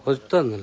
వస్తుంది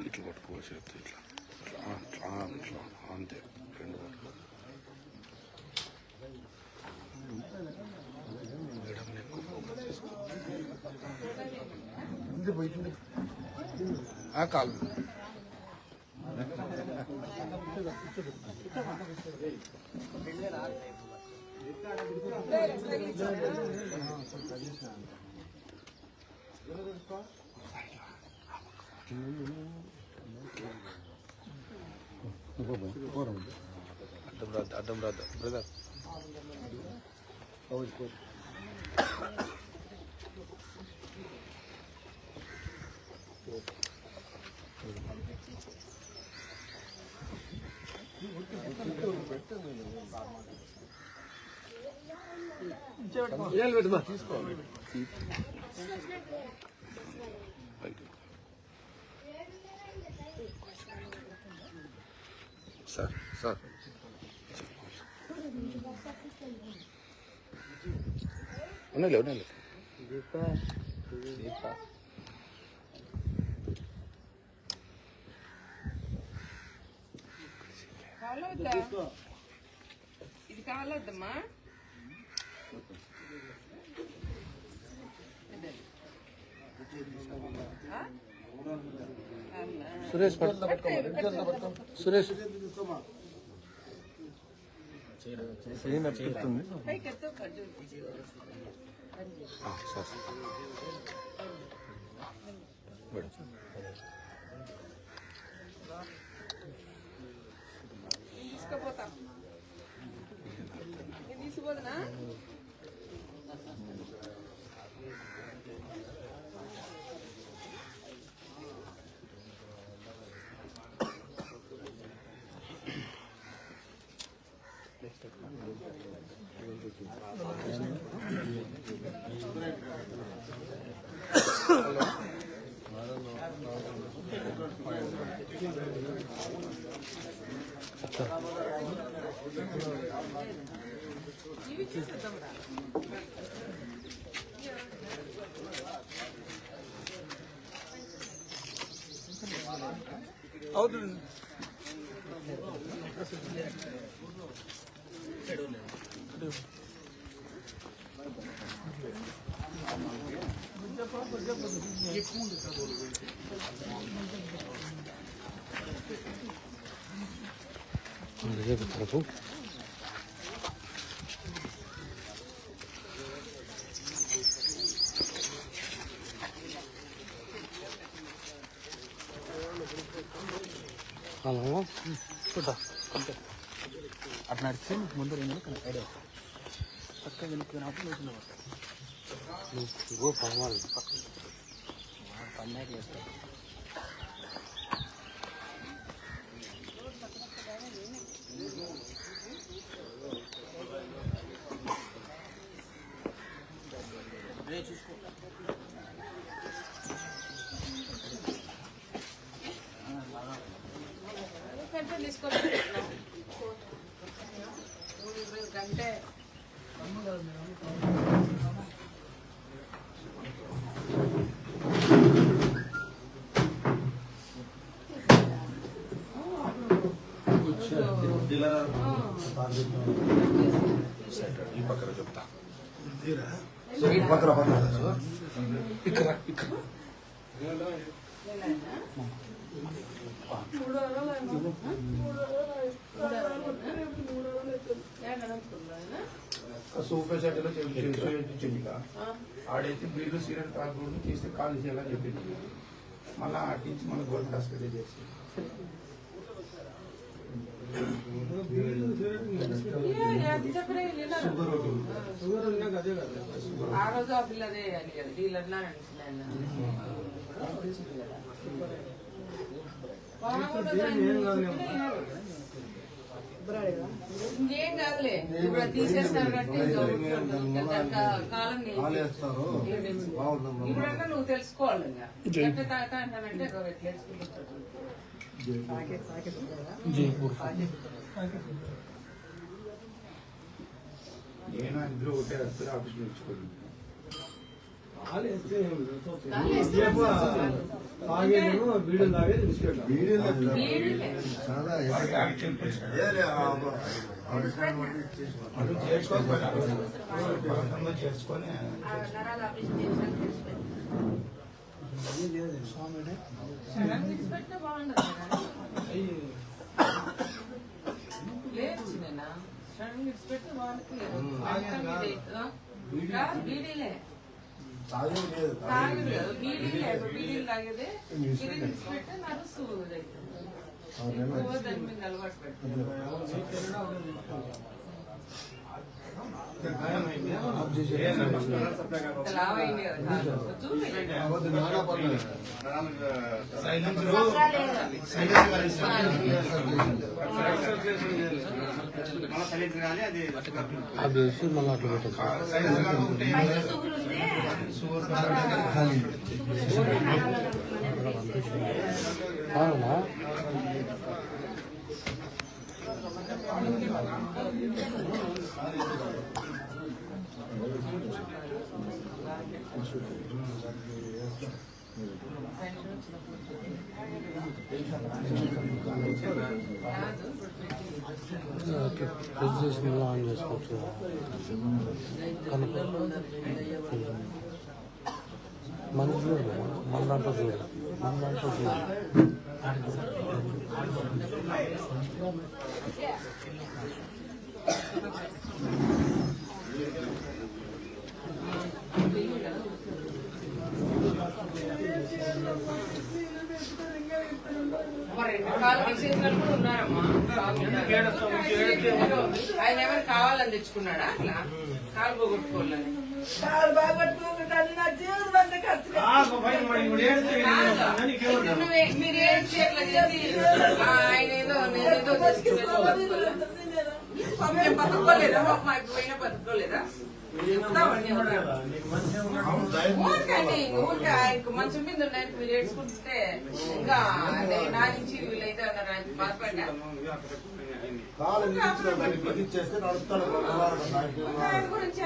ఇట్లా పట్టుకోవచ్చు ఇట్లా ఇట్లా అంతే రెండు కాలు అడ్డం రాదు బ్రదర్ తీసుకోవాలి సార్ సార్ ఉన్నాయి ఉన్నాయి ఇది కావాలద్దమ్మా సురేష్ సురేష్ తీసుకుపోతా తీసుకుపోదునా అవుతుంది అట్లా నడిచి ముందు ఐడియా పక్క వెనుక్కున్నప్పుడు నువ్వు పర్వాలి పన్నాక చేస్తావు చూసుకో గంటే ఈ పక్కన చెప్తా ఈ పక్కన ఇక్కడ ఇక్కడ మూడు సూపర్ సెంటర్ చెప్పింది ఆడైతే బీర్లు సిగరెట్ తాగకూడదు తీస్తే కాల్ చేయాలని చెప్పింది. మళ్ళీ ఆటించి మళ్ళీ గోల్డ్ కస్టడీ చేసి ఆ రోజు ఆ పిల్లదే డీలర్లా ఇంకేం కాదులే ఇప్పుడు తీసేస్తారు కాబట్టి కాలం ఇప్పుడన్నా నువ్వు తెలుసుకోవాలి ఇంకా తాగుతా అంటానంటే నేను అందరూ ఒకటే వస్తారు ఆఫీస్ నేర్చుకోండి. చేసుకొని లేదు పెడితే వాళ్ళకి బీడీలే బీడీలు తాగేదే పెట్టి నడుస్తూ దాని మీద అలవాటు పెట్టి లావైంది కదా ఆన్ చేసుకోవచ్చు. మన చూడు మన దాంట్లో చూడు మన దాంట్లో చూడు ఆయన ఎవరు కావాలని తెచ్చుకున్నాడా అట్లా కాలు పోగొట్టుకోవాలని మీరు ఏం చేయాలి ఆయన ఏదో నేనేదో బతుకోలేదా పోయినా బతుకోలేదా ఊరికే ఆయనకు మంచం మీద ఉన్నాయని మీరు ఏడ్చుకుంటే ఇంకా నా నుంచి వీళ్ళైతే అన్నారు ఆయన బాధపడ్డా గురించి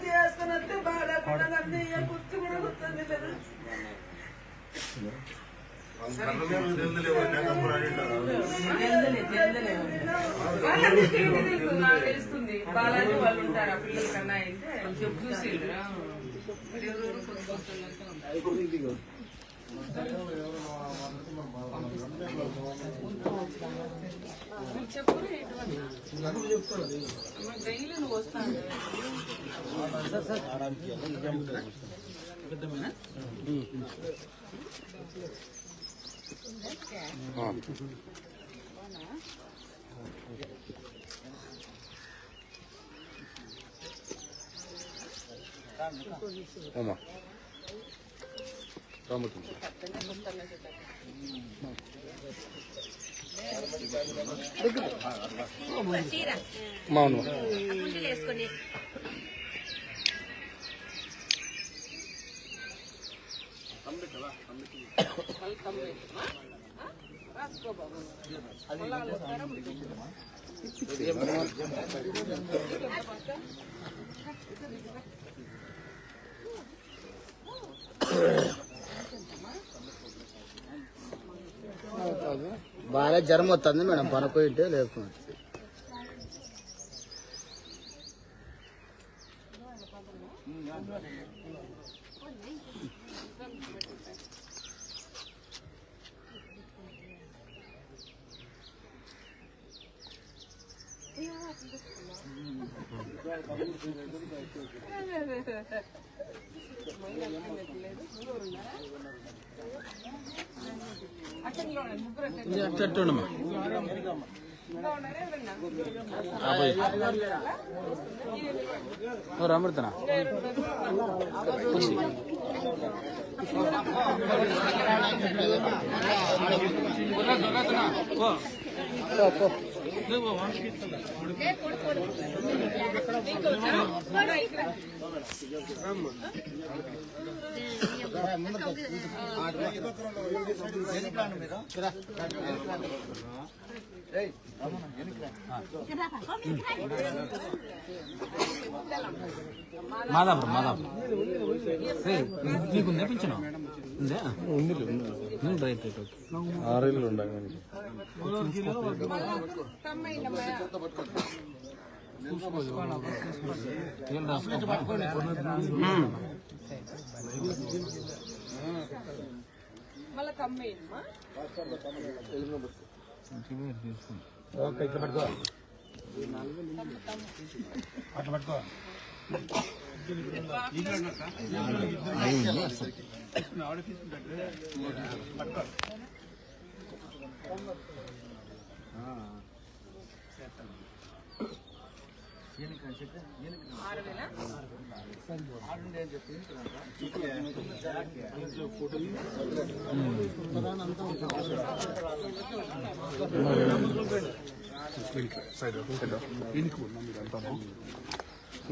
చేసుకున్నట్టు బాగా గుర్తు కూడా గుర్తుంది లేదు తెలుస్తుంది బాలాజీ వాళ్ళు ఉంటారు ఆ పిల్లల కన్నా అయితే చూసి చెప్పు డైలీ నువ్వు వస్తాను మౌను రాసుకో బాబు బాగా జ్వరం వస్తుంది మేడం పనుకుంటే లేకుండా చెట్టుండమ్మా అమృతనా మాదాపురం మాదాపురం నీకు నేర్పించను ఉందే రైట్ రైట్ ఓకే 6 ఇళ్ళు ఉండాలి మళ్ళీ కమ్మేయమ్మా ఓకే ఇట్లా పట్టుకో అట్లా పట్టుకో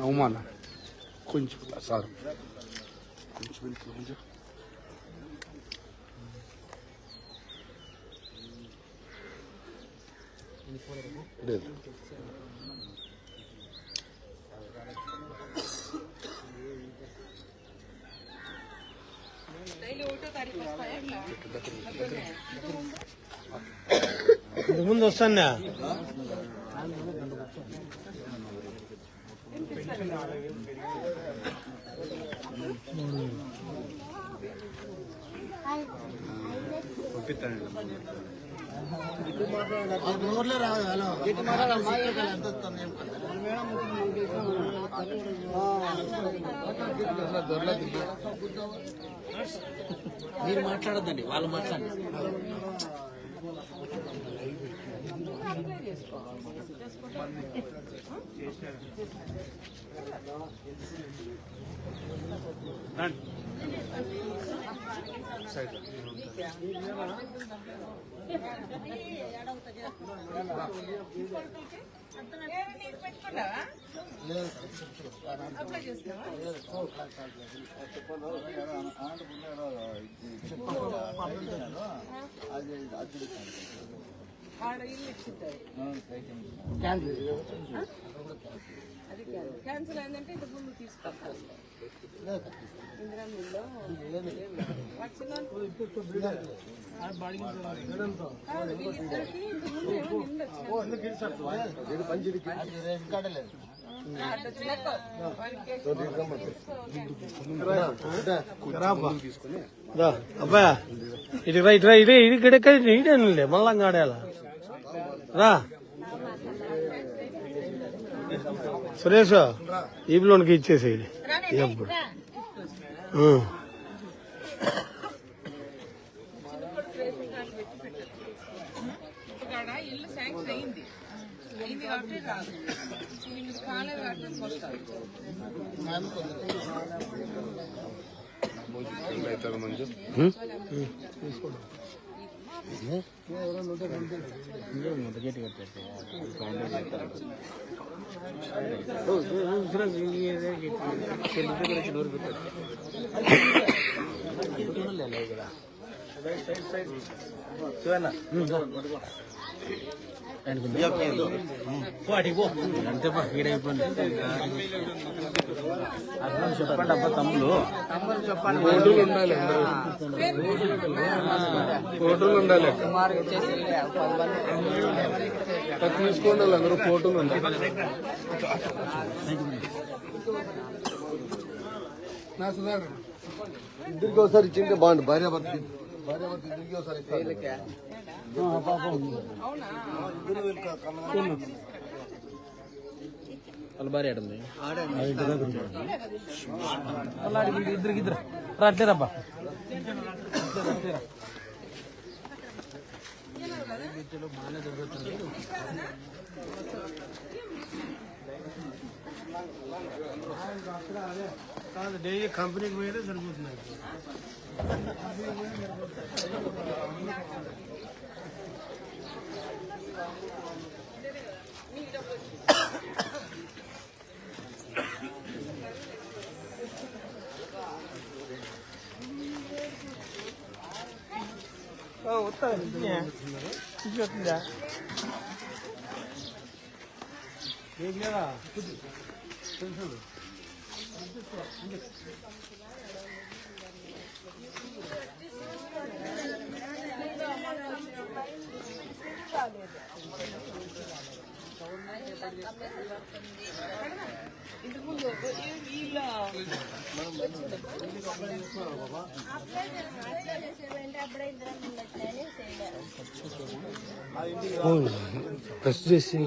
అవమాన కొంచెం సార్ కొంచెం లేదు ముందు వస్తాను మీరు మాట్లాడద్దండి, వాళ్ళు మాట్లాడండి. పెట్టుకున్నావా అప్లై చేస్తావా ఆడ ఇల్లు ఇచ్చింటారు అది క్యాన్సిల్ అయిందంటే ఇంతకు ముందు తీసుకోవాలి ఇందిరా మిల్లో వీళ్ళిద్దరికి ఇంతకు ముందు ఏమో అబ్బా ఇటు రా ఇటు రా ఇదే ఇది గిడక ఇదేనండి మళ్ళంగా ఆడేలా రా సురేష్ ఈ లోనికి ఇచ్చేసేది ఎప్పుడు ఇల్లు శాంక్షన్ అయింది అయింది కాబట్టి రాదు మీరు కాలేదు కాబట్టి వస్తారు చెప్పండి అబ్బా తమ్ముడు ఫోటోలు ఉండాలి ఫోటోలు ఉండాలి తీసుకోండి అందరూ ఫోటోలు ఉండాలి ఇద్దరికి ఒకసారి ఇచ్చింటే బాగుంది భార్యాభర్త ఇద్దరికి ఒకసారి అవునా వాళ్ళ భార్య ఆడుంది. ఇద్దరు అట్లేరబ్బా. కాదు డైలీ కంపెనీకి పోయేదే సరిపోతున్నాయి. వస్తుందా ఏం లేదా తెలుసు. ప్రెస్ చేసి